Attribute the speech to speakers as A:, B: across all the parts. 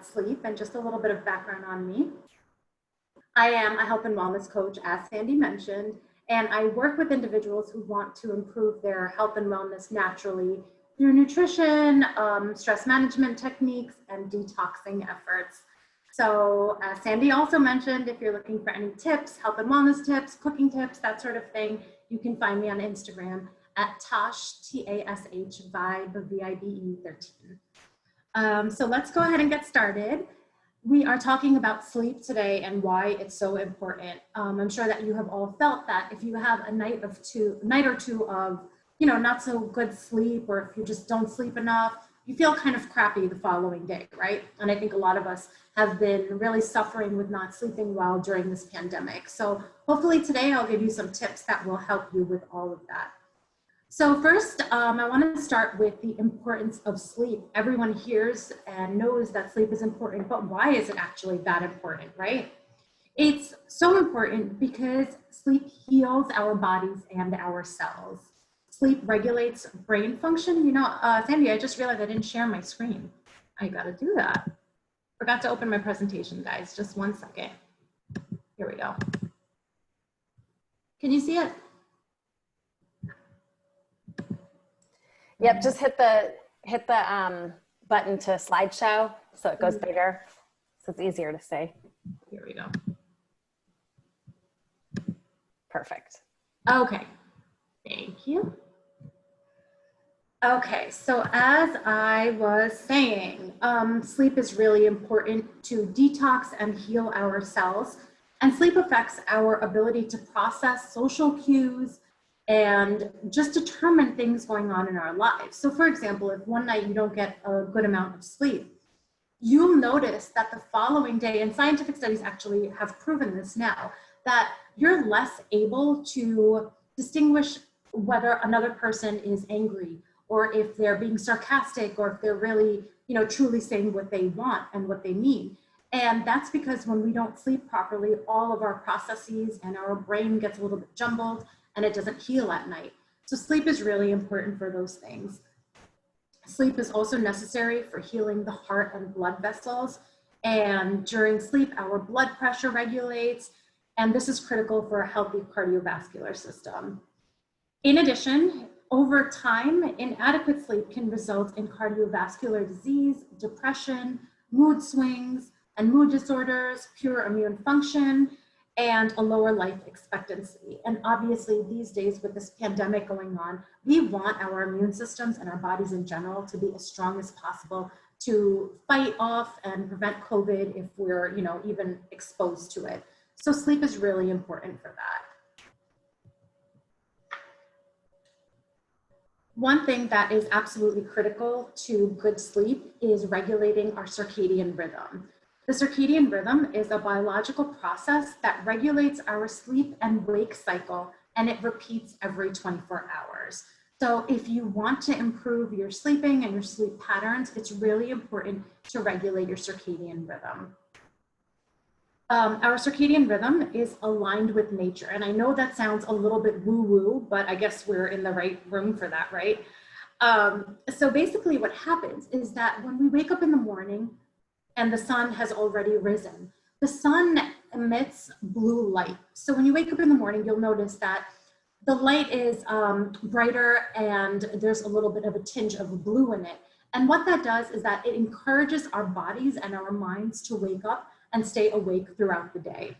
A: sleep and just a little bit of background on me. I am a health and wellness coach, as Sandy mentioned, and I work with individuals who want to improve their health and wellness naturally through nutrition, stress management techniques, and detoxing efforts. So as Sandy also mentioned, if you're looking for any tips, health and wellness tips, cooking tips, that sort of thing, you can find me on Instagram at Tash, T-A-S-H, Vibe, V-I-B-E 13. So let's go ahead and get started. We are talking about sleep today and why it's so important. I'm sure that you have all felt that if you have a night or two of, not so good sleep, or if you just don't sleep enough, you feel kind of crappy the following day, right? And I think a lot of us have been really suffering with not sleeping well during this pandemic. So hopefully today I'll give you some tips that will help you with all of that. So first, I want to start with the importance of sleep. Everyone hears and knows that sleep is important, but why is it actually that important, right? It's so important because sleep heals our bodies and our cells. Sleep regulates brain function. Sandy, I just realized I didn't share my screen. I got to do that. Forgot to open my presentation, guys. Just one second. Here we go. Can you see it?
B: Yep, just hit the button to slideshow so it goes bigger, so it's easier to see.
A: Here we go.
B: Perfect.
A: Okay, thank you. Okay, so as I was saying, sleep is really important to detox and heal our cells, and sleep affects our ability to process social cues and just determine things going on in our lives. So for example, if one night you don't get a good amount of sleep, you'll notice that the following day, and scientific studies actually have proven this now, that you're less able to distinguish whether another person is angry, or if they're being sarcastic, or if they're really, truly saying what they want and what they mean. And that's because when we don't sleep properly, all of our processes and our brain gets a little bit jumbled, and it doesn't heal at night. So sleep is really important for those things. Sleep is also necessary for healing the heart and blood vessels. And during sleep, our blood pressure regulates, and this is critical for a healthy cardiovascular system. In addition, over time, inadequate sleep can result in cardiovascular disease, depression, mood swings, and mood disorders, poor immune function, and a lower life expectancy. And obviously these days with this pandemic going on, we want our immune systems and our bodies in general to be as strong as possible to fight off and prevent COVID if we're, even exposed to it. So sleep is really important for that. One thing that is absolutely critical to good sleep is regulating our circadian rhythm. The circadian rhythm is a biological process that regulates our sleep and wake cycle, and it repeats every 24 hours. So if you want to improve your sleeping and your sleep patterns, it's really important to regulate your circadian rhythm. Our circadian rhythm is aligned with nature. And I know that sounds a little bit woo-woo, but I guess we're in the right room for that, right? So basically what happens is that when we wake up in the morning, and the sun has already risen, the sun emits blue light. So when you wake up in the morning, you'll notice that the light is brighter and there's a little bit of a tinge of blue in it. And what that does is that it encourages our bodies and our minds to wake up and stay awake throughout the day.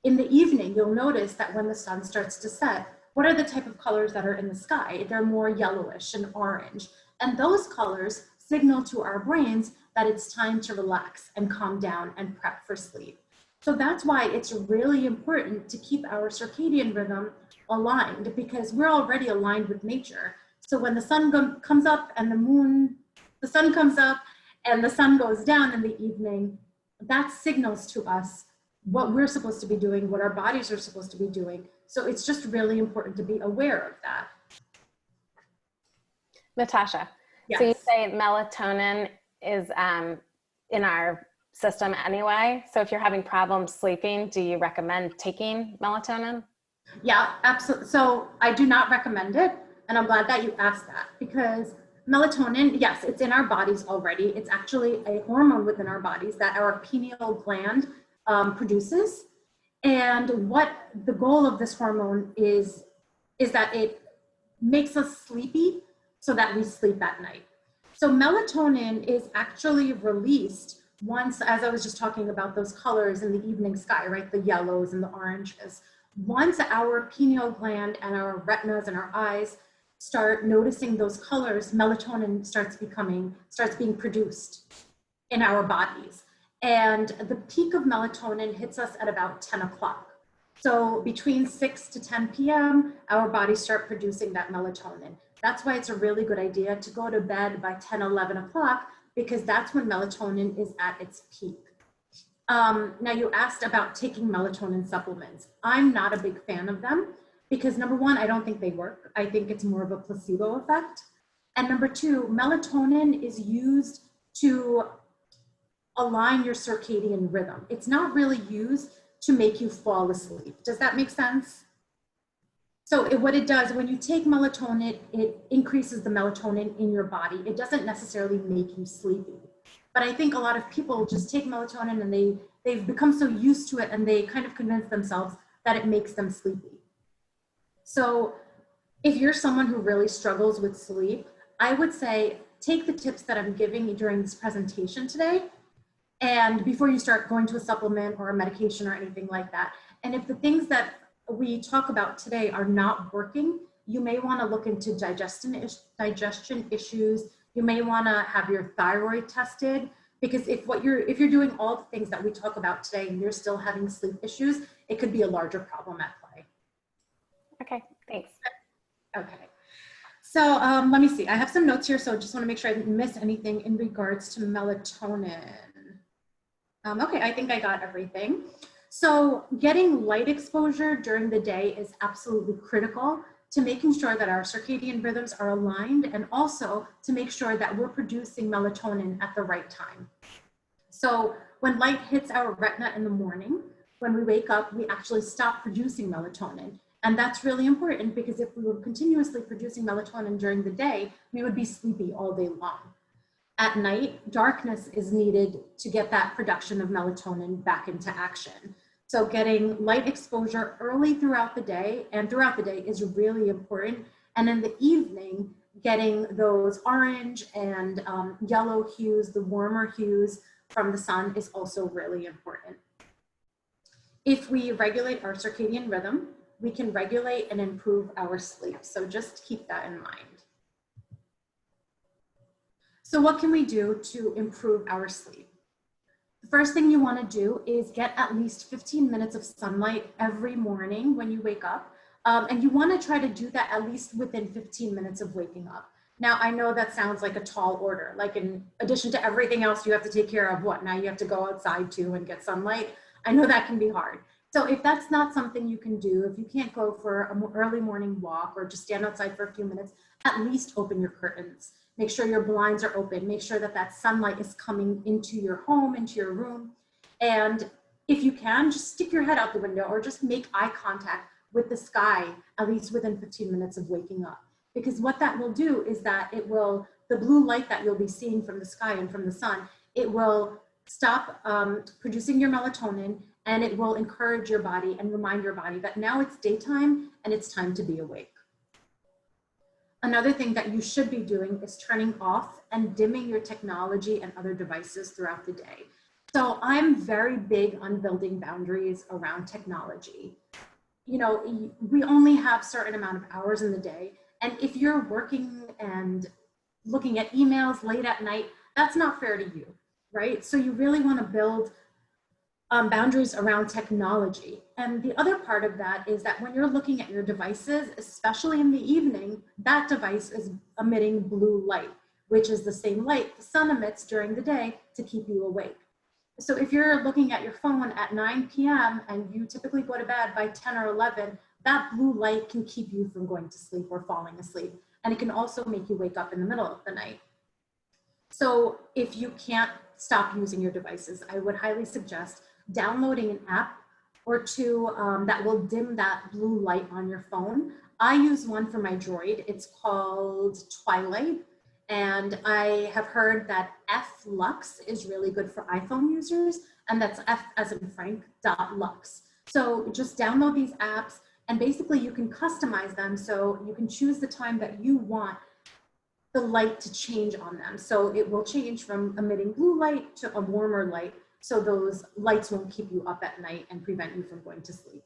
A: In the evening, you'll notice that when the sun starts to set, what are the type of colors that are in the sky? They're more yellowish and orange. And those colors signal to our brains that it's time to relax and calm down and prep for sleep. So that's why it's really important to keep our circadian rhythm aligned, because we're already aligned with nature. So when the sun comes up and the sun comes up and the sun goes down in the evening, that signals to us what we're supposed to be doing, what our bodies are supposed to be doing. So it's just really important to be aware of that.
B: Natasha, yes. So you say melatonin is in our system anyway. So if you're having problems sleeping, do you recommend taking melatonin?
A: Yeah, absolutely. So I do not recommend it. And I'm glad that you asked that, because Melatonin, yes, it's in our bodies already. It's actually a hormone within our bodies that our pineal gland produces. And what the goal of this hormone is that it makes us sleepy so that we sleep at night. So melatonin is actually released once, as I was just talking about those colors in the evening sky, right? The yellows and the oranges. Once our pineal gland and our retinas and our eyes start noticing those colors, melatonin starts being produced in our bodies. And the peak of melatonin hits us at about 10 o'clock. So between 6 to 10 p.m., our bodies start producing that melatonin. That's why it's a really good idea to go to bed by 10, 11 o'clock, because that's when melatonin is at its peak. Now you asked about taking melatonin supplements. I'm not a big fan of them because number one, I don't think they work. I think it's more of a placebo effect. And number two, melatonin is used to align your circadian rhythm. It's not really used to make you fall asleep. Does that make sense? So what it does, when you take melatonin, it increases the melatonin in your body. It doesn't necessarily make you sleepy. But I think a lot of people just take melatonin and they've become so used to it and they kind of convince themselves that it makes them sleepy. So if you're someone who really struggles with sleep, I would say take the tips that I'm giving you during this presentation today, and before you start going to a supplement or a medication or anything like that. And if the things that we talk about today are not working, you may want to look into digestion issues. You may want to have your thyroid tested, because if you're doing all the things that we talk about today and you're still having sleep issues, it could be a larger problem at play.
B: Okay, thanks.
A: Okay. So let me see. I have some notes here, so just want to make sure I didn't miss anything in regards to melatonin. Okay, I think I got everything. So getting light exposure during the day is absolutely critical to making sure that our circadian rhythms are aligned, and also to make sure that we're producing melatonin at the right time. So when light hits our retina in the morning, when we wake up, we actually stop producing melatonin. And that's really important, because if we were continuously producing melatonin during the day, we would be sleepy all day long. At night, darkness is needed to get that production of melatonin back into action. So getting light exposure early throughout the day is really important. And in the evening, getting those orange and yellow hues, the warmer hues from the sun, is also really important. If we regulate our circadian rhythm, we can regulate and improve our sleep. So just keep that in mind. So what can we do to improve our sleep? The first thing you want to do is get at least 15 minutes of sunlight every morning when you wake up. And you want to try to do that at least within 15 minutes of waking up. Now, I know that sounds like a tall order. Like, in addition to everything else you have to take care of, what, now you have to go outside too and get sunlight? I know that can be hard. So if that's not something you can do, if you can't go for an early morning walk or just stand outside for a few minutes, at least open your curtains. Make sure your blinds are open. Make sure that that sunlight is coming into your home, into your room. And if you can, just stick your head out the window or just make eye contact with the sky, at least within 15 minutes of waking up. Because what that will do is that the blue light that you'll be seeing from the sky and from the sun, it will stop producing your melatonin, and it will encourage your body and remind your body that now it's daytime and it's time to be awake. Another thing that you should be doing is turning off and dimming your technology and other devices throughout the day. So I'm very big on building boundaries around technology. You know, we only have a certain amount of hours in the day. And if you're working and looking at emails late at night, that's not fair to you, right? So you really want to build boundaries around technology. And the other part of that is that when you're looking at your devices, especially in the evening, that device is emitting blue light, which is the same light the sun emits during the day to keep you awake. So if you're looking at your phone at 9 p.m. and you typically go to bed by 10 or 11, that blue light can keep you from going to sleep or falling asleep. And it can also make you wake up in the middle of the night. So if you can't stop using your devices, I would highly suggest downloading an app or two that will dim that blue light on your phone. I use one for my Droid. It's called Twilight, And I have heard that F Lux is really good for iPhone users, and that's F as in Frank, .lux. So just download these apps, and basically you can customize them so you can choose the time that you want the light to change on them. So it will change from emitting blue light to a warmer light, so those lights won't keep you up at night and prevent you from going to sleep.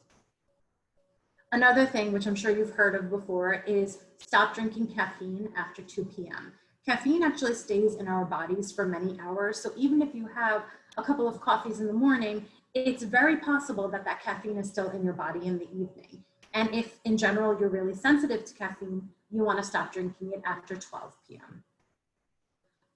A: Another thing, which I'm sure you've heard of before, is stop drinking caffeine after 2 p.m. Caffeine actually stays in our bodies for many hours. So even if you have a couple of coffees in the morning, it's very possible that that caffeine is still in your body in the evening. And if in general you're really sensitive to caffeine, you want to stop drinking it after 12 p.m.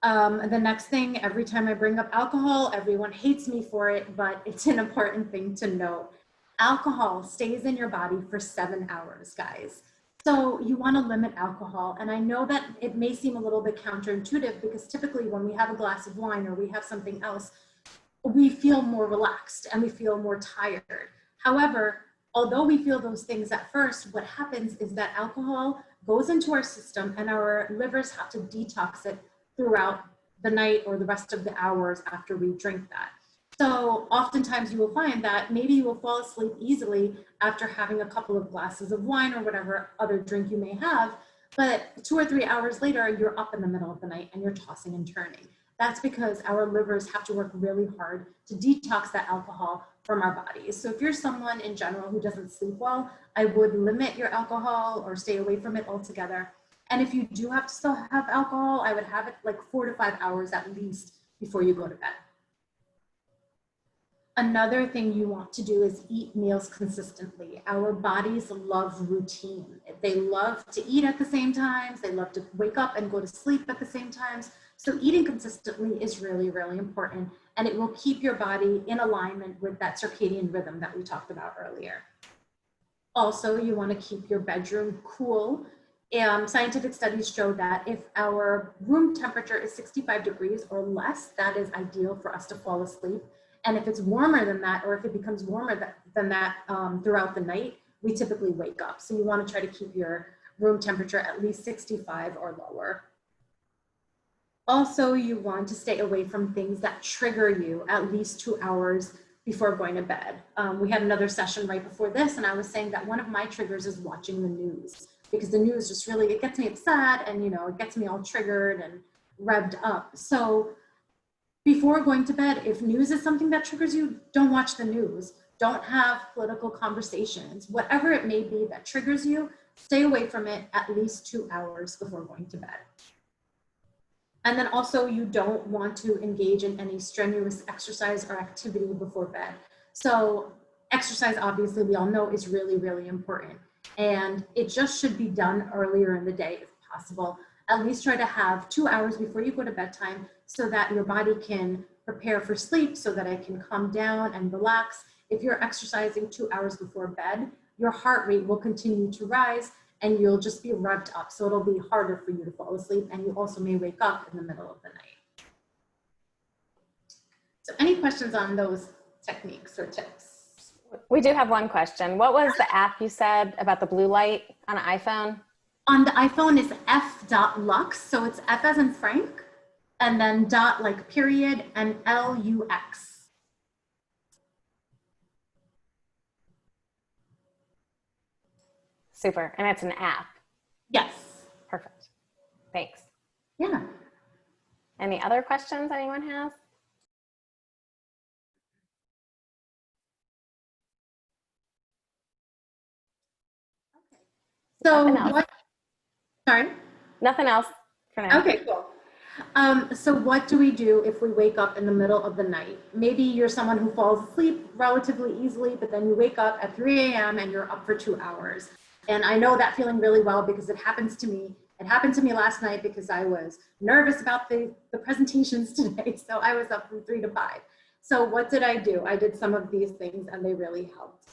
A: The next thing, every time I bring up alcohol, everyone hates me for it, but it's an important thing to note. Alcohol stays in your body for 7 hours, guys. So you want to limit alcohol. And I know that it may seem a little bit counterintuitive, because typically when we have a glass of wine or we have something else, we feel more relaxed and we feel more tired. However, although we feel those things at first, what happens is that alcohol goes into our system and our livers have to detox it throughout the night or the rest of the hours after we drink that. So oftentimes you will find that maybe you will fall asleep easily after having a couple of glasses of wine or whatever other drink you may have, but 2 or 3 hours later, you're up in the middle of the night and you're tossing and turning. That's because our livers have to work really hard to detox that alcohol from our bodies. So if you're someone in general who doesn't sleep well, I would limit your alcohol or stay away from it altogether. And if you do have to still have alcohol, I would have it like 4 to 5 hours at least before you go to bed. Another thing you want to do is eat meals consistently. Our bodies love routine. They love to eat at the same times. They love to wake up and go to sleep at the same times. So eating consistently is really, really important, and it will keep your body in alignment with that circadian rhythm that we talked about earlier. Also, you want to keep your bedroom cool. Scientific studies show that if our room temperature is 65 degrees or less, that is ideal for us to fall asleep. And if it's warmer than that, or if it becomes warmer than that throughout the night, we typically wake up. So you want to try to keep your room temperature at least 65 or lower. Also, you want to stay away from things that trigger you at least 2 hours before going to bed. We had another session right before this, and I was saying that one of my triggers is watching the news, because the news just really, it gets me upset, and it gets me all triggered and revved up. So before going to bed, if news is something that triggers you, don't watch the news. Don't have political conversations. Whatever it may be that triggers you, stay away from it at least 2 hours before going to bed. And then also, you don't want to engage in any strenuous exercise or activity before bed. So exercise, obviously, we all know is really, really important. And it just should be done earlier in the day if possible. At least try to have 2 hours before you go to bedtime so that your body can prepare for sleep, so that it can calm down and relax. If you're exercising 2 hours before bed, your heart rate will continue to rise and you'll just be revved up. So it'll be harder for you to fall asleep, and you also may wake up in the middle of the night. So any questions on those techniques or tips?
B: We do have one question. What was the app you said about the blue light on an iPhone?
A: On the iPhone is f.lux. So it's F as in Frank, and then dot like period and LUX.
B: Super. And it's an app.
A: Yes.
B: Perfect. Thanks.
A: Yeah.
B: Any other questions anyone has?
A: Okay. So
B: what?
A: Sorry?
B: Nothing else for now.
A: Okay, cool. So what do we do if we wake up in the middle of the night? Maybe you're someone who falls asleep relatively easily, but then you wake up at 3 a.m. and you're up for 2 hours. And I know that feeling really well, because it happens to me. It happened to me last night because I was nervous about the presentations today. So I was up from 3 to 5. So what did I do? I did some of these things and they really helped.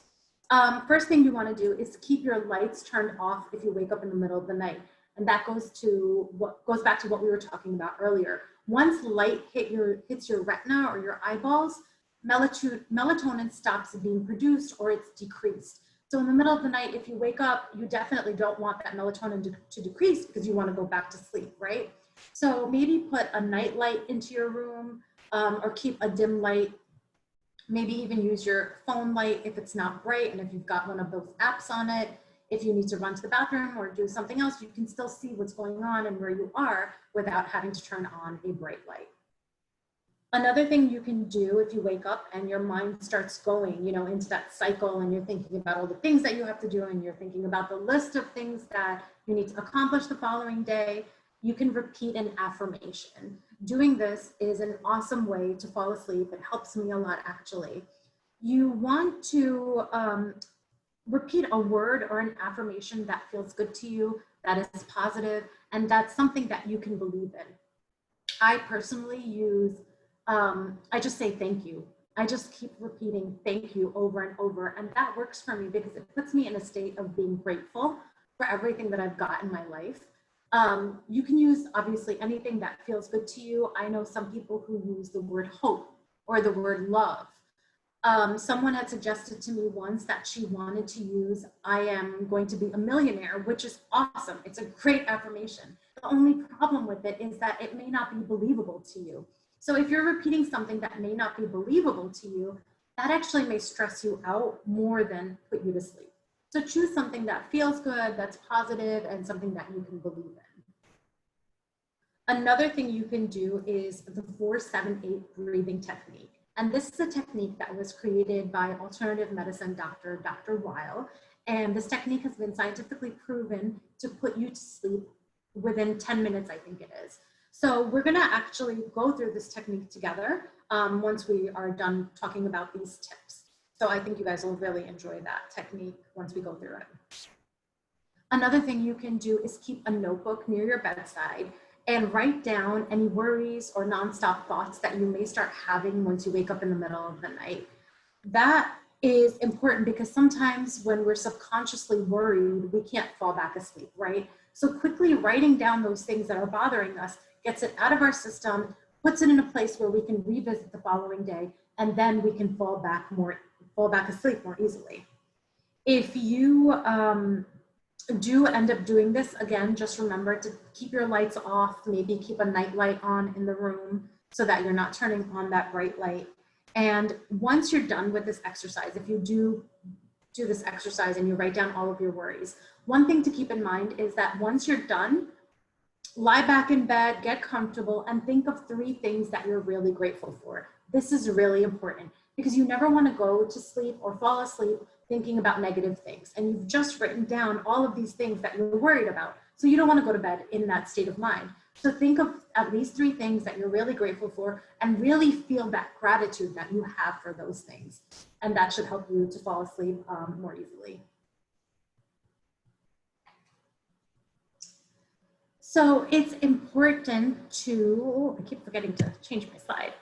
A: First thing you want to do is keep your lights turned off if you wake up in the middle of the night. And that goes back to what we were talking about earlier. Once light hits your retina or your eyeballs, melatonin stops being produced or it's decreased. So in the middle of the night, if you wake up, you definitely don't want that melatonin to decrease, because you want to go back to sleep, right? So maybe put a night light into your room, or keep a dim light. Maybe even use your phone light if it's not bright, and if you've got one of those apps on it, if you need to run to the bathroom or do something else, you can still see what's going on and where you are without having to turn on a bright light. Another thing you can do if you wake up and your mind starts going, into that cycle, and you're thinking about all the things that you have to do, and you're thinking about the list of things that you need to accomplish the following day, you can repeat an affirmation. Doing this is an awesome way to fall asleep. It helps me a lot, actually. You want to repeat a word or an affirmation that feels good to you, that is positive, and that's something that you can believe in. I personally use, I just say thank you. I just keep repeating thank you over and over, and that works for me because it puts me in a state of being grateful for everything that I've got in my life. You can use obviously anything that feels good to you. I know some people who use the word hope or the word love. Someone had suggested to me once that she wanted to use, I am going to be a millionaire, which is awesome. It's a great affirmation. The only problem with it is that it may not be believable to you. So if you're repeating something that may not be believable to you, that actually may stress you out more than put you to sleep. So choose something that feels good, that's positive, and something that you can believe in. Another thing you can do is the 4-7-8 breathing technique. And this is a technique that was created by alternative medicine doctor, Dr. Weil. And this technique has been scientifically proven to put you to sleep within 10 minutes, I think it is. So we're gonna actually go through this technique together once we are done talking about these tips. So I think you guys will really enjoy that technique once we go through it. Another thing you can do is keep a notebook near your bedside and write down any worries or nonstop thoughts that you may start having once you wake up in the middle of the night. That is important because sometimes when we're subconsciously worried, we can't fall back asleep, right? So quickly writing down those things that are bothering us gets it out of our system, puts it in a place where we can revisit the following day, and then we can fall back asleep more easily. If you do end up doing this, again, just remember to keep your lights off, maybe keep a night light on in the room so that you're not turning on that bright light. And once you're done with this exercise, if you do this exercise and you write down all of your worries, one thing to keep in mind is that once you're done, lie back in bed, get comfortable, and think of 3 things that you're really grateful for. This is really important because you never want to go to sleep or fall asleep thinking about negative things. And you've just written down all of these things that you're worried about. So you don't want to go to bed in that state of mind. So think of at least 3 things that you're really grateful for and really feel that gratitude that you have for those things. And that should help you to fall asleep more easily. So it's important to, I keep forgetting to change my slide.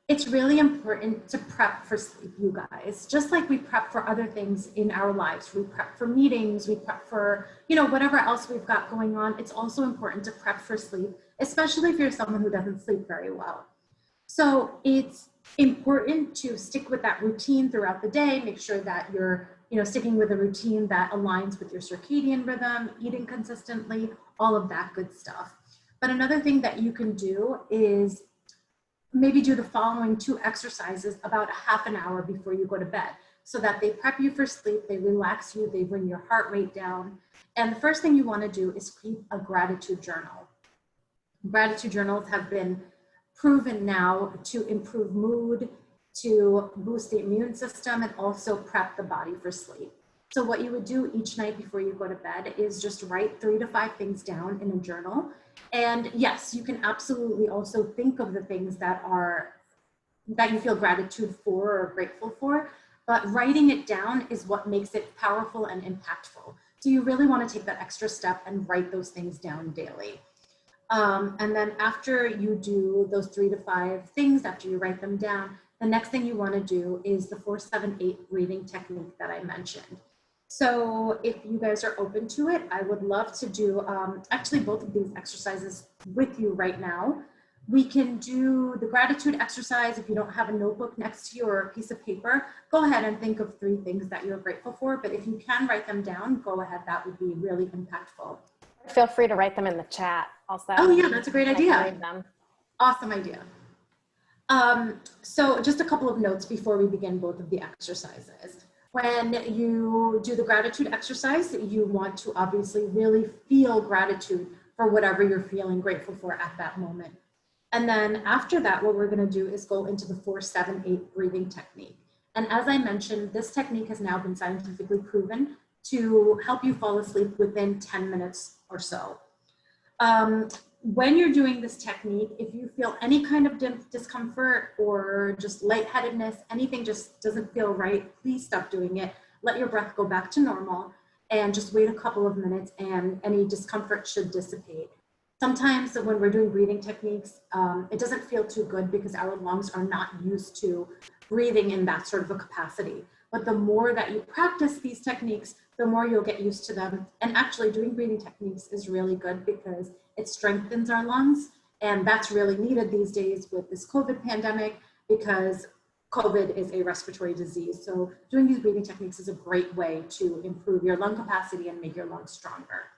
A: It's really important to prep for sleep, you guys. Just like we prep for other things in our lives. We prep for meetings, we prep for, whatever else we've got going on. It's also important to prep for sleep, especially if you're someone who doesn't sleep very well. So it's important to stick with that routine throughout the day. Make sure that you're sticking with a routine that aligns with your circadian rhythm, eating consistently, all of that good stuff. But another thing that you can do is maybe do the following 2 exercises about a half an hour before you go to bed so that they prep you for sleep, they relax you, they bring your heart rate down. And the first thing you want to do is keep a gratitude journal. Gratitude journals have been proven now to improve mood, to boost the immune system, and also prep the body for sleep. So what you would do each night before you go to bed is just write 3 to 5 things down in a journal. And yes, you can absolutely also think of the things that you feel gratitude for or grateful for, but writing it down is what makes it powerful and impactful. So you really want to take that extra step and write those things down daily. And then after you do those 3 to 5 things, after you write them down, the next thing you want to do is the 4-7-8 breathing technique that I mentioned. So if you guys are open to it, I would love to do actually both of these exercises with you right now. We can do the gratitude exercise. If you don't have a notebook next to you or a piece of paper, go ahead and think of 3 things that you're grateful for. But if you can write them down, go ahead. That would be really impactful.
B: Feel free to write them in the chat also.
A: Oh yeah, that's a great idea.
B: I can read them.
A: Awesome idea. So just a couple of notes before we begin both of the exercises. When you do the gratitude exercise, you want to obviously really feel gratitude for whatever you're feeling grateful for at that moment. And then after that, what we're going to do is go into the 4-7-8 breathing technique. And as I mentioned, this technique has now been scientifically proven to help you fall asleep within 10 minutes or so. When you're doing this technique, if you feel any kind of discomfort or just lightheadedness, anything just doesn't feel right, please stop doing it. Let your breath go back to normal and just wait a couple of minutes and any discomfort should dissipate. Sometimes when we're doing breathing techniques, it doesn't feel too good because our lungs are not used to breathing in that sort of a capacity. But the more that you practice these techniques, the more you'll get used to them. And actually doing breathing techniques is really good because it strengthens our lungs. And that's really needed these days with this COVID pandemic because COVID is a respiratory disease. So doing these breathing techniques is a great way to improve your lung capacity and make your lungs stronger.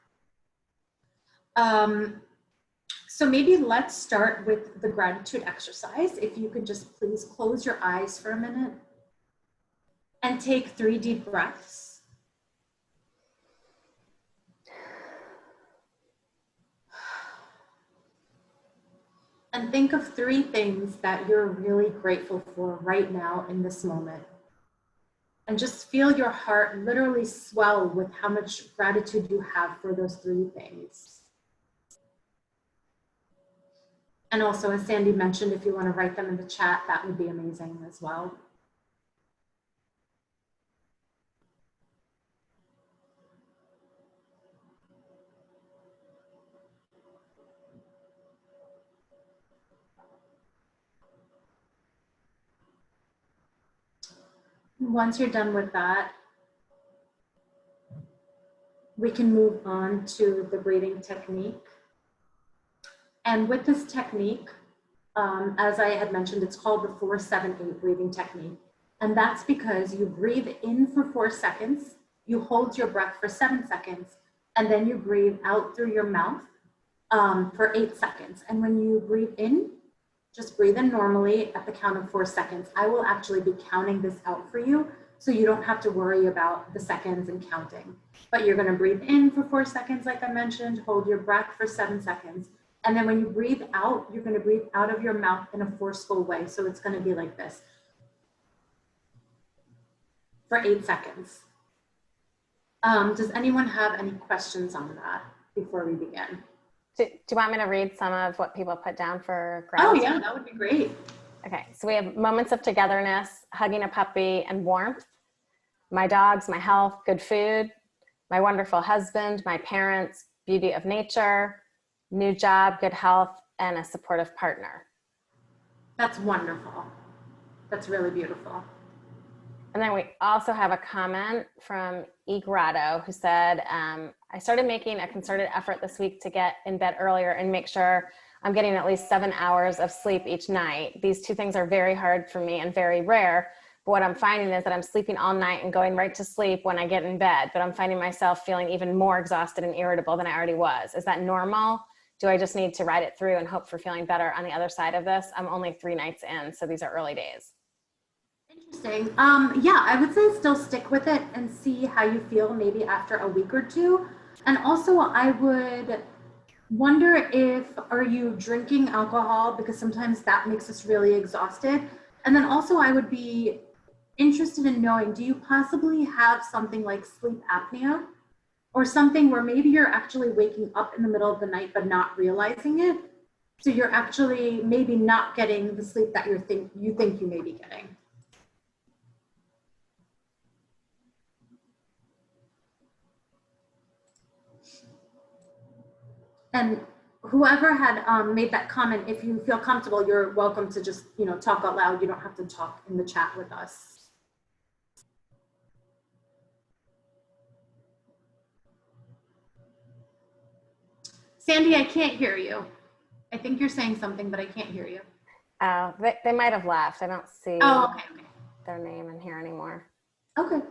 A: So maybe let's start with the gratitude exercise. If you could just please close your eyes for a minute and take 3 deep breaths. And think of 3 things that you're really grateful for right now in this moment. And just feel your heart literally swell with how much gratitude you have for those 3 things. And also, as Sandy mentioned, if you want to write them in the chat, that would be amazing as well. Once you're done with that, we can move on to the breathing technique. And with this technique, as I had mentioned, it's called the 4-7-8 breathing technique. And that's because you breathe in for 4 seconds, you hold your breath for 7 seconds, and then you breathe out through your mouth for 8 seconds. And when you breathe in, just breathe in normally at the count of 4 seconds. I will actually be counting this out for you, so you don't have to worry about the seconds and counting. But you're gonna breathe in for 4 seconds, like I mentioned, hold your breath for 7 seconds. And then when you breathe out, you're gonna breathe out of your mouth in a forceful way. So it's gonna be like this for 8 seconds. Does anyone have any questions on that before we begin?
B: Do you want me to read some of what people put down for gratitude?
A: Oh yeah, that would be great.
B: Okay, so we have moments of togetherness, hugging a puppy, and warmth. My dogs, my health, good food, my wonderful husband, my parents, beauty of nature, new job, good health, and a supportive partner.
A: That's wonderful. That's really beautiful.
B: And then we also have a comment from E. Grotto who said, I started making a concerted effort this week to get in bed earlier and make sure I'm getting at least 7 hours of sleep each night. These 2 things are very hard for me and very rare. But what I'm finding is that I'm sleeping all night and going right to sleep when I get in bed, but I'm finding myself feeling even more exhausted and irritable than I already was. Is that normal? Do I just need to ride it through and hope for feeling better on the other side of this? I'm only 3 nights in, so these are early days.
A: Interesting. Yeah, I would say still stick with it and see how you feel maybe after a week or 2. And also I would wonder if, are you drinking alcohol? Because sometimes that makes us really exhausted. And then also I would be interested in knowing, do you possibly have something like sleep apnea or something where maybe you're actually waking up in the middle of the night but not realizing it? So you're actually maybe not getting the sleep that you think you may be getting. And whoever had made that comment, if you feel comfortable, you're welcome to just, talk out loud. You don't have to talk in the chat with us. Sandy, I can't hear you. I think you're saying something, but I can't hear you.
B: Oh, they might have left. I don't see their name in here anymore.
A: Okay.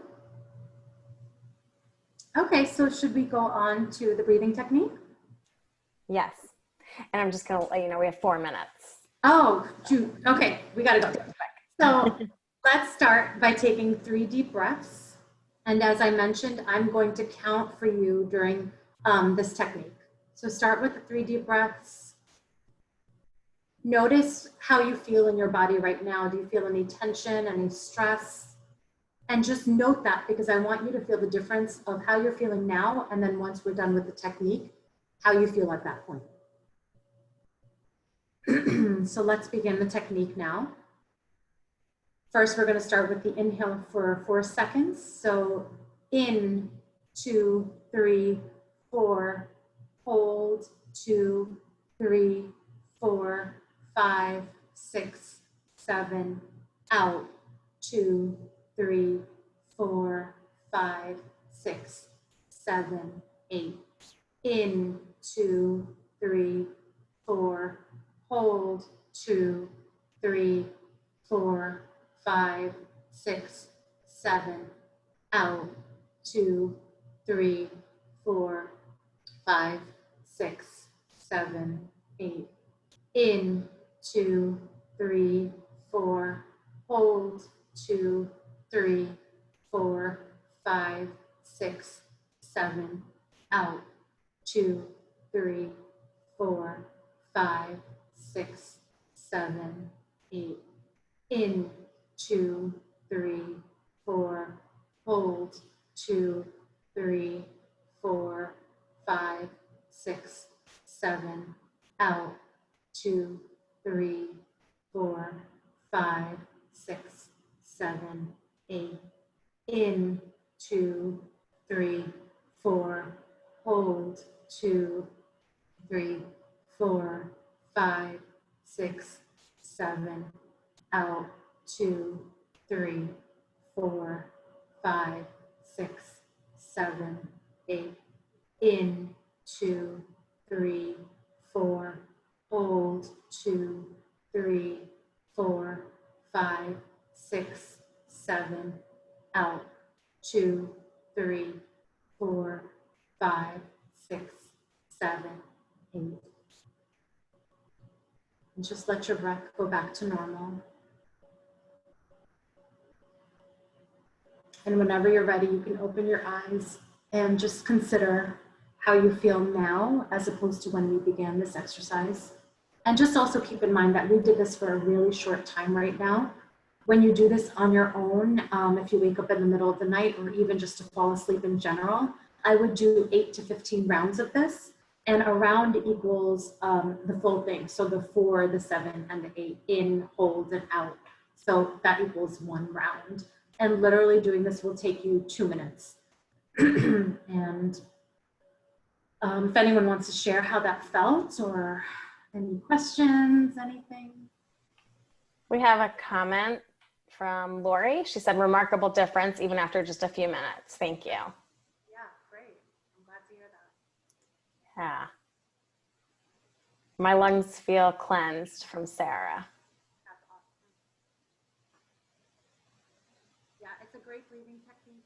A: Okay, so should we go on to the breathing technique?
B: Yes. And I'm just going to let you know we have 4 minutes.
A: Oh, shoot. Okay, we got to go. So let's start by taking 3 deep breaths. And as I mentioned, I'm going to count for you during this technique. So start with the 3 deep breaths. Notice how you feel in your body right now. Do you feel any tension, any stress? And just note that, because I want you to feel the difference of how you're feeling now, and then once we're done with the technique, how you feel at that point. So let's begin the technique now. First, we're going to start with the inhale for 4 seconds. So in, 2, 3, 4, hold, 2, 3, 4, 5, 6, 7, out, 2, 3, 4, 5, 6, 7, 8. In, 2, 3, 4, hold, 2, 3, 4, 5, 6, 7, out, 2, 3, 4, 5, 6, 7, 8. In, 2, 3, 4, hold, 2, 3, 4, 5, 6, 7, out, 2, 3, 4, 5, 6, 7, 8. In, 2, 3, 4, hold, 2, 3, 4, 5, 6, 7, out, 2, 3, 4, 5, 6, 7, 8. In, 2, 3, 4, hold, 2, 3, 4, 5, 6, 7, out, 2, 3, 4, 5, 6, 7, 8. In, 2, 3, 4, hold, 2, 3, 4, 5, 6, 7, out, 2, 3, 4, 5, 6, 7, 8. And just let your breath go back to normal. And whenever you're ready, you can open your eyes and just consider how you feel now as opposed to when we began this exercise. And just also keep in mind that we did this for a really short time right now. When you do this on your own, if you wake up in the middle of the night or even just to fall asleep in general, I would do 8 to 15 rounds of this. And a round equals the full thing. So the 4, the 7, and the 8, in, hold, and out. So that equals 1 round. And literally doing this will take you 2 minutes. And if anyone wants to share how that felt or any questions, anything.
B: We have a comment from Lori. She said, remarkable difference even after just a few minutes. Thank you.
A: Yeah, great. I'm glad to hear that.
B: Yeah. My lungs feel cleansed from Sarah.
A: That's awesome. Yeah, it's a great breathing technique,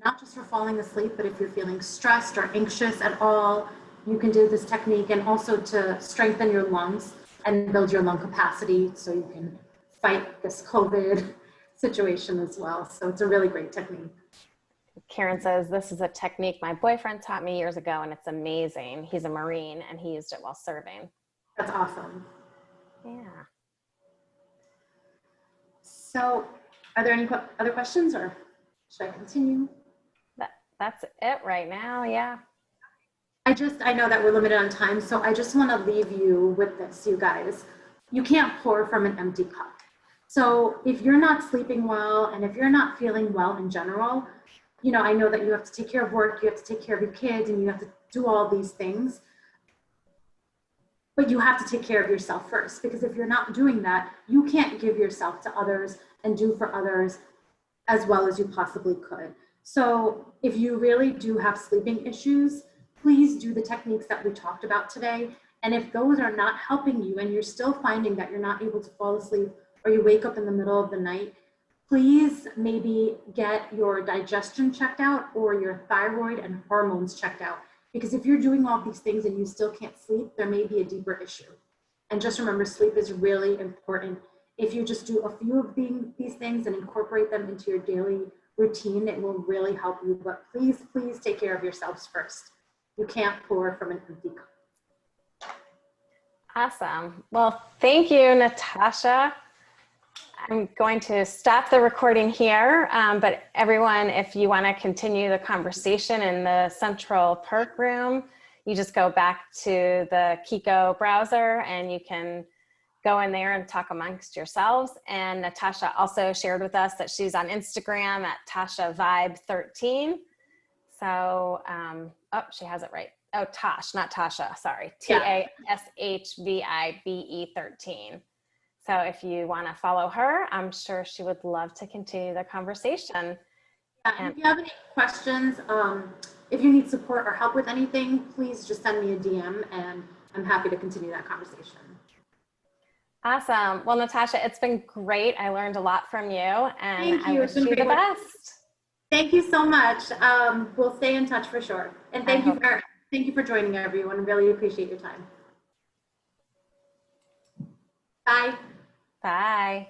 A: not just for falling asleep, but if you're feeling stressed or anxious at all, you can do this technique, and also to strengthen your lungs and build your lung capacity so you can fight this COVID situation as well. So it's a really great technique.
B: Karen says, this is a technique my boyfriend taught me years ago, and it's amazing. He's a Marine, and he used it while serving.
A: That's awesome.
B: Yeah.
A: So are there any other questions, or should I continue?
B: That's it right now. Yeah.
A: I know that we're limited on time, so I just want to leave you with this, you guys. You can't pour from an empty cup. So if you're not sleeping well, and if you're not feeling well in general, you know, I know that you have to take care of work, you have to take care of your kids, and you have to do all these things. But you have to take care of yourself first, because if you're not doing that, you can't give yourself to others and do for others as well as you possibly could. So if you really do have sleeping issues, please do the techniques that we talked about today. And if those are not helping you and you're still finding that you're not able to fall asleep, or you wake up in the middle of the night, please maybe get your digestion checked out or your thyroid and hormones checked out. Because if you're doing all these things and you still can't sleep, there may be a deeper issue. And just remember, sleep is really important. If you just do a few of these things and incorporate them into your daily routine, it will really help you. But please, please take care of yourselves first. You can't pour from an empty cup.
B: Awesome. Well, thank you, Natasha. I'm going to stop the recording here, but everyone, if you want to continue the conversation in the central perk room, you just go back to the Kiko browser and you can go in there and talk amongst yourselves. And Natasha also shared with us that she's on Instagram at TashaVibe13. So, oh, she has it right. Oh, Tosh, not Tasha, sorry. TASHVIBE 13. So if you want to follow her, I'm sure she would love to continue the conversation.
A: And if you have any questions, if you need support or help with anything, please just send me a DM and I'm happy to continue that conversation.
B: Awesome. Well, Natasha, it's been great. I learned a lot from you and I wish you the best.
A: Thank you so much. We'll stay in touch for sure. And thank you for joining, everyone. Really appreciate your time. Bye.
B: Bye.